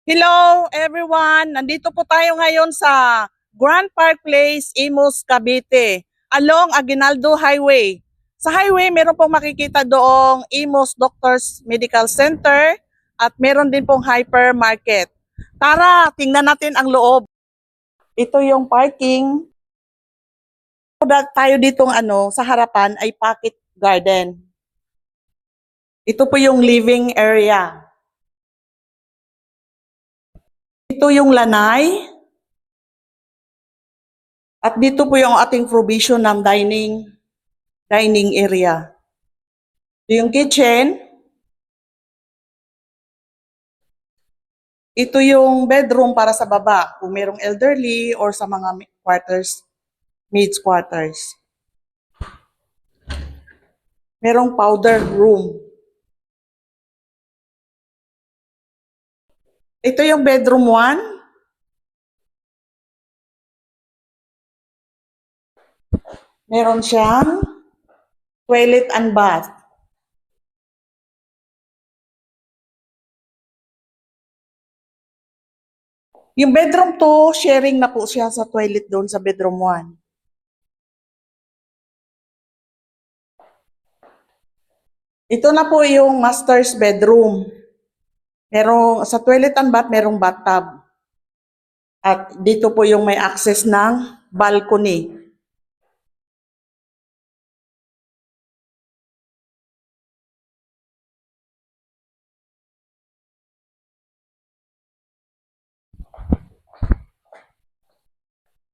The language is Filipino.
Hello everyone! Nandito po tayo ngayon sa Grand Park Place, Imus, Cavite, along Aguinaldo Highway. Sa highway, meron pong makikita doong Imus Doctors Medical Center at meron din pong hypermarket. Tara, tingnan natin ang loob. Ito yung parking. Tayo ditong sa harapan ay pocket garden. Ito po yung living area. Ito yung lanay. At dito po yung ating provision ng dining area. Ito yung kitchen. Ito yung bedroom para sa baba, kung merong elderly or sa mga maids quarters. Merong powder room. Ito yung bedroom 1. Meron siyang toilet and bath. Yung bedroom 2, sharing na po siya sa toilet doon sa bedroom 1. Ito na po yung master's bedroom. Merong, sa toilet and bath, merong bathtub. At dito po yung may access ng balcony.